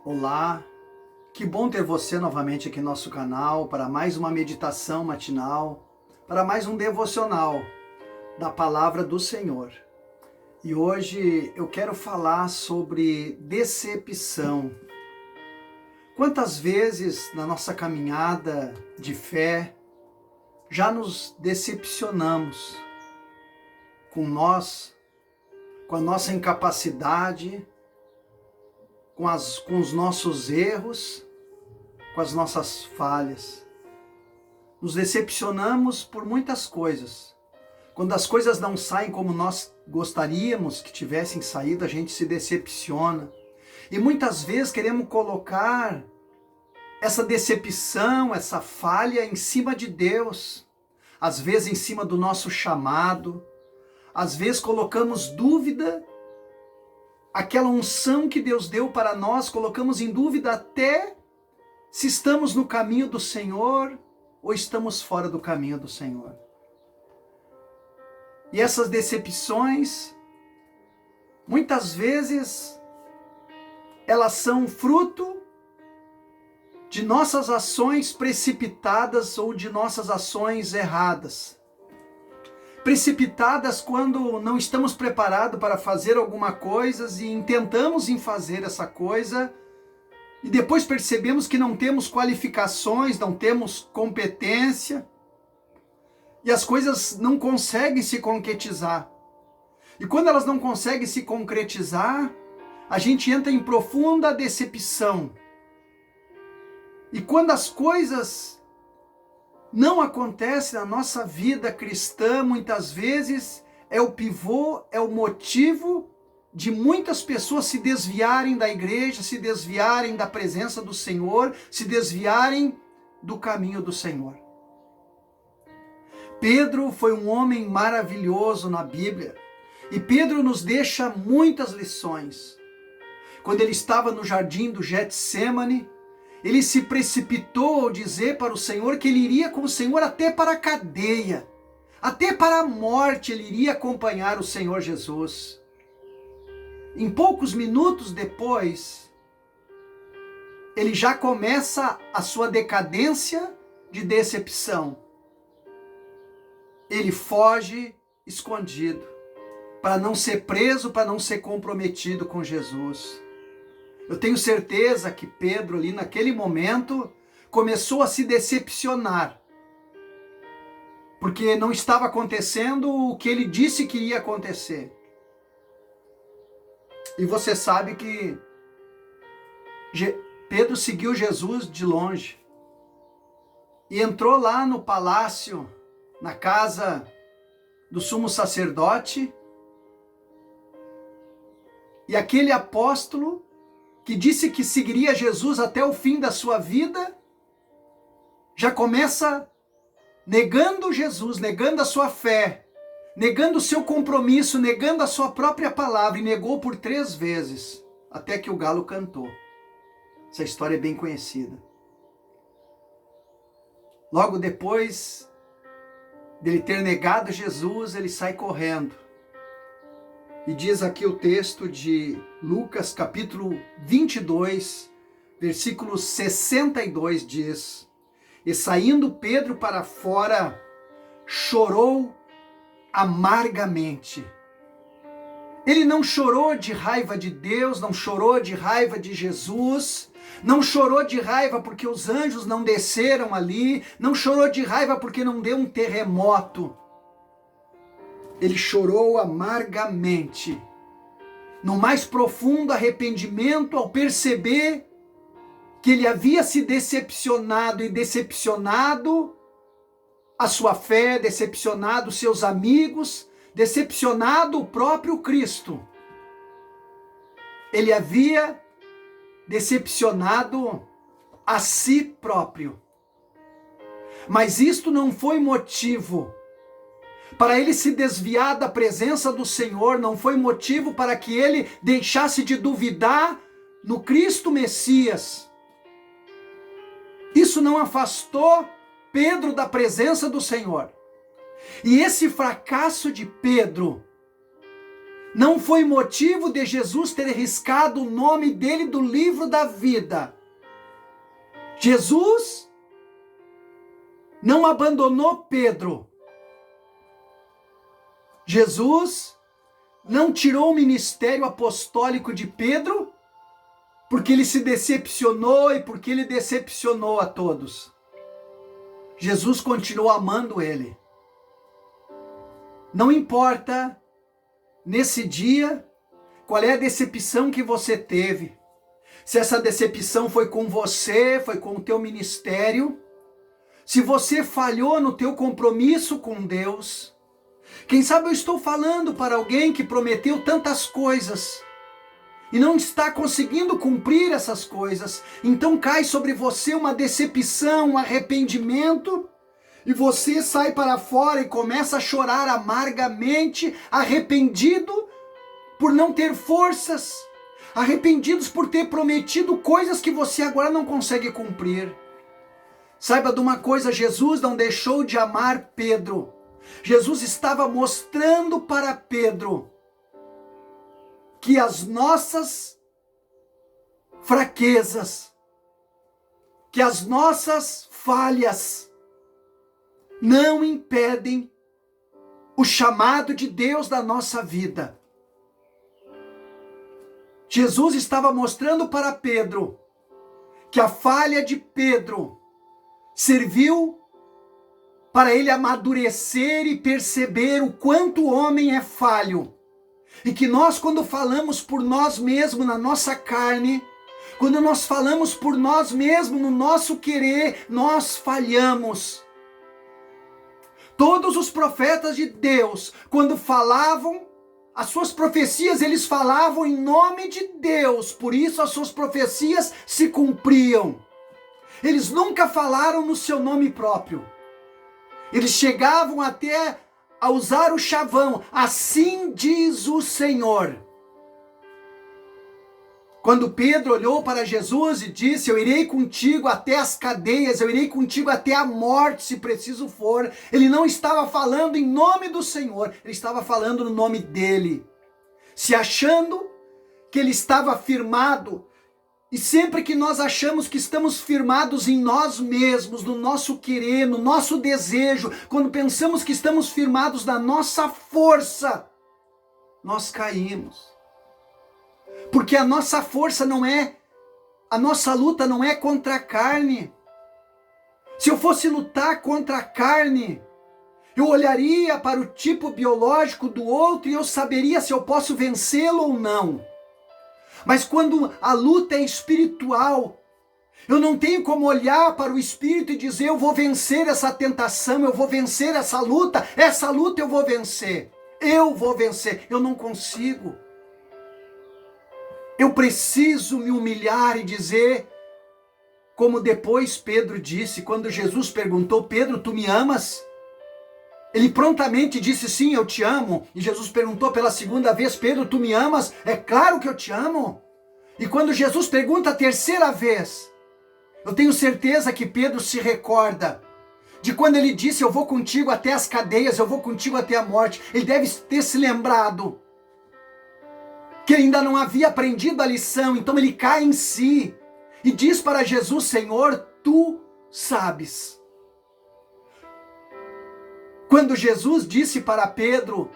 Olá, que bom ter você novamente aqui no nosso canal para mais uma meditação matinal, para mais um devocional da palavra do Senhor. E hoje eu quero falar sobre decepção. Quantas vezes na nossa caminhada de fé já nos decepcionamos com nós, com a nossa incapacidade, com os nossos erros, com as nossas falhas. Nos decepcionamos por muitas coisas. Quando as coisas não saem como nós gostaríamos que tivessem saído, a gente se decepciona. E muitas vezes queremos colocar essa decepção, essa falha em cima de Deus. Às vezes em cima do nosso chamado. Às vezes colocamos dúvida. Aquela unção que Deus deu para nós, colocamos em dúvida até se estamos no caminho do Senhor ou estamos fora do caminho do Senhor. E essas decepções, muitas vezes, elas são fruto de nossas ações precipitadas ou de nossas ações erradas. Precipitadas quando não estamos preparados para fazer alguma coisa e intentamos em fazer essa coisa e depois percebemos que não temos qualificações, não temos competência e as coisas não conseguem se concretizar. E quando elas não conseguem se concretizar, a gente entra em profunda decepção. E quando as coisas não acontece na nossa vida cristã, muitas vezes é o pivô, é o motivo de muitas pessoas se desviarem da igreja, se desviarem da presença do Senhor, se desviarem do caminho do Senhor. Pedro foi um homem maravilhoso na Bíblia e Pedro nos deixa muitas lições. Quando ele estava no jardim do Getsêmani, ele se precipitou ao dizer para o Senhor que ele iria com o Senhor até para a cadeia, até para a morte ele iria acompanhar o Senhor Jesus. Em poucos minutos depois, ele já começa a sua decadência de decepção. Ele foge escondido, para não ser preso, para não ser comprometido com Jesus. Eu tenho certeza que Pedro ali naquele momento começou a se decepcionar. Porque não estava acontecendo o que ele disse que ia acontecer. E você sabe que Pedro seguiu Jesus de longe. E entrou lá no palácio, na casa do sumo sacerdote. E aquele apóstolo que disse que seguiria Jesus até o fim da sua vida, já começa negando Jesus, negando a sua fé, negando o seu compromisso, negando a sua própria palavra, e negou por 3 vezes, até que o galo cantou. Essa história é bem conhecida. Logo depois dele ter negado Jesus, ele sai correndo. E diz aqui o texto de Lucas, capítulo 22, versículo 62, diz: E saindo Pedro para fora, chorou amargamente. Ele não chorou de raiva de Deus, não chorou de raiva de Jesus, não chorou de raiva porque os anjos não desceram ali, não chorou de raiva porque não deu um terremoto. Ele chorou amargamente, no mais profundo arrependimento, ao perceber que ele havia se decepcionado e decepcionado a sua fé, decepcionado seus amigos, decepcionado o próprio Cristo. Ele havia decepcionado a si próprio. Mas isto não foi motivo para ele se desviar da presença do Senhor, não foi motivo para que ele deixasse de duvidar no Cristo Messias. Isso não afastou Pedro da presença do Senhor. E esse fracasso de Pedro não foi motivo de Jesus ter riscado o nome dele do livro da vida. Jesus não abandonou Pedro. Jesus não tirou o ministério apostólico de Pedro porque ele se decepcionou e porque ele decepcionou a todos. Jesus continuou amando ele. Não importa nesse dia qual é a decepção que você teve. Se essa decepção foi com você, foi com o teu ministério, se você falhou no teu compromisso com Deus. Quem sabe eu estou falando para alguém que prometeu tantas coisas e não está conseguindo cumprir essas coisas. Então cai sobre você uma decepção, um arrependimento, e você sai para fora e começa a chorar amargamente, arrependido por não ter forças, arrependidos por ter prometido coisas que você agora não consegue cumprir. Saiba de uma coisa, Jesus não deixou de amar Pedro. Jesus estava mostrando para Pedro que as nossas fraquezas, que as nossas falhas não impedem o chamado de Deus da nossa vida. Jesus estava mostrando para Pedro que a falha de Pedro serviu para ele amadurecer e perceber o quanto o homem é falho. E que nós, quando falamos por nós mesmos na nossa carne, quando nós falamos por nós mesmos no nosso querer, nós falhamos. Todos os profetas de Deus, quando falavam, as suas profecias, eles falavam em nome de Deus, por isso as suas profecias se cumpriam. Eles nunca falaram no seu nome próprio. Eles chegavam até a usar o chavão, assim diz o Senhor. Quando Pedro olhou para Jesus e disse, eu irei contigo até as cadeias, eu irei contigo até a morte, se preciso for, ele não estava falando em nome do Senhor, ele estava falando no nome dele, se achando que ele estava firmado. E sempre que nós achamos que estamos firmados em nós mesmos, no nosso querer, no nosso desejo, quando pensamos que estamos firmados na nossa força, nós caímos. Porque a nossa força a nossa luta não é contra a carne. Se eu fosse lutar contra a carne, eu olharia para o tipo biológico do outro e eu saberia se eu posso vencê-lo ou não. Mas quando a luta é espiritual, eu não tenho como olhar para o espírito e dizer, eu vou vencer essa tentação, eu vou vencer essa luta eu vou vencer. Eu não consigo. Eu preciso me humilhar e dizer, como depois Pedro disse, quando Jesus perguntou, Pedro, tu me amas? Ele prontamente disse, sim, eu te amo. E Jesus perguntou pela segunda vez, Pedro, tu me amas? É claro que eu te amo. E quando Jesus pergunta a terceira vez, eu tenho certeza que Pedro se recorda de quando ele disse, eu vou contigo até as cadeias, eu vou contigo até a morte. Ele deve ter se lembrado que ainda não havia aprendido a lição, então ele cai em si e diz para Jesus, Senhor, tu sabes. Quando Jesus disse para Pedro,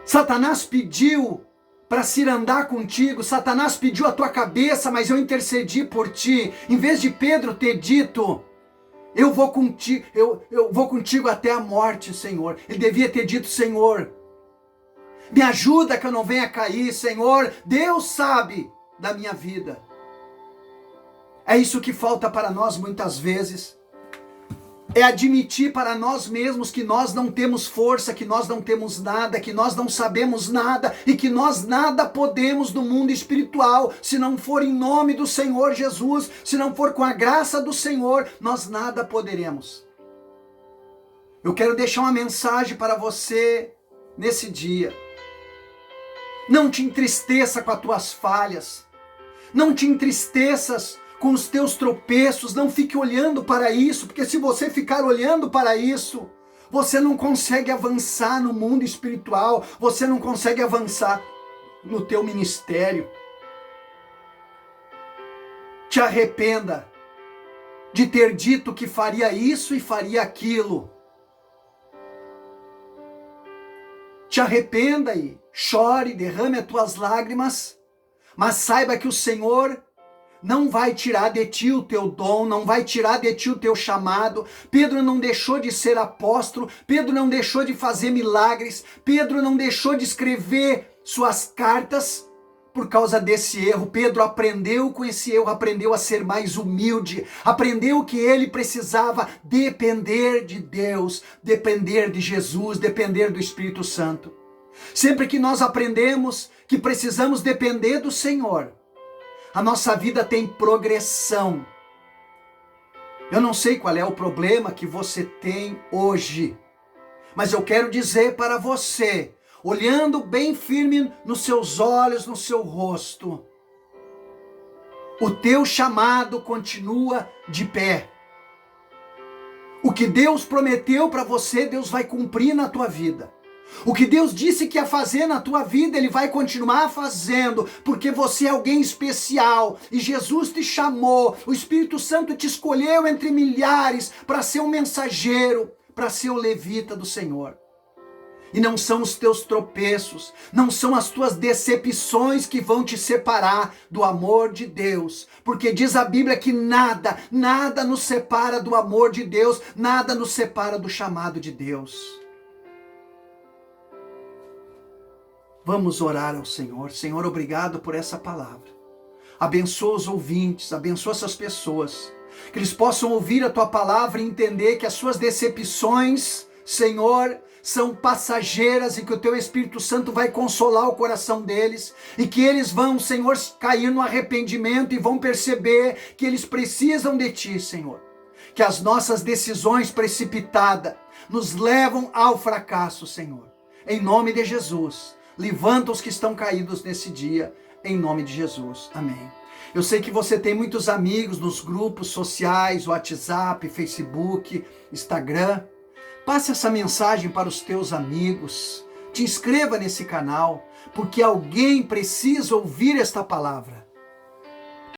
Satanás pediu para se andar contigo, Satanás pediu a tua cabeça, mas eu intercedi por ti. Em vez de Pedro ter dito, eu vou contigo até a morte, Senhor. Ele devia ter dito, Senhor, me ajuda que eu não venha cair, Senhor. Deus sabe da minha vida. É isso que falta para nós muitas vezes. É admitir para nós mesmos que nós não temos força, que nós não temos nada, que nós não sabemos nada e que nós nada podemos no mundo espiritual. Se não for em nome do Senhor Jesus, se não for com a graça do Senhor, nós nada poderemos. Eu quero deixar uma mensagem para você nesse dia. Não te entristeça com as tuas falhas. Não te entristeças com os teus tropeços, não fique olhando para isso, porque se você ficar olhando para isso, Você não consegue avançar no mundo espiritual, você não consegue avançar no teu ministério. Te arrependa de ter dito que faria isso e faria aquilo. Te arrependa e chore, derrame as tuas lágrimas, mas saiba que o Senhor não vai tirar de ti o teu dom, não vai tirar de ti o teu chamado. Pedro não deixou de ser apóstolo, Pedro não deixou de fazer milagres, Pedro não deixou de escrever suas cartas por causa desse erro. Pedro aprendeu com esse erro, aprendeu a ser mais humilde, aprendeu que ele precisava depender de Deus, depender de Jesus, depender do Espírito Santo. Sempre que nós aprendemos que precisamos depender do Senhor, a nossa vida tem progressão. Eu não sei qual é o problema que você tem hoje, mas eu quero dizer para você, olhando bem firme nos seus olhos, no seu rosto, o teu chamado continua de pé. O que Deus prometeu para você, Deus vai cumprir na tua vida. O que Deus disse que ia fazer na tua vida, Ele vai continuar fazendo, porque você é alguém especial e Jesus te chamou, o Espírito Santo te escolheu entre milhares para ser um mensageiro, para ser o levita do Senhor. E não são os teus tropeços, não são as tuas decepções que vão te separar do amor de Deus. Porque diz a Bíblia que nada nos separa do amor de Deus, nada nos separa do chamado de Deus. Vamos orar ao Senhor. Senhor, obrigado por essa palavra. Abençoa os ouvintes, abençoa essas pessoas, que eles possam ouvir a tua palavra e entender que as suas decepções, Senhor, são passageiras e que o teu Espírito Santo vai consolar o coração deles e que eles vão, Senhor, cair no arrependimento e vão perceber que eles precisam de ti, Senhor. Que as nossas decisões precipitadas nos levam ao fracasso, Senhor. Em nome de Jesus, levanta os que estão caídos nesse dia, em nome de Jesus. Amém. Eu sei que você tem muitos amigos nos grupos sociais, WhatsApp, Facebook, Instagram. Passe essa mensagem para os teus amigos. Te inscreva nesse canal, porque alguém precisa ouvir esta palavra.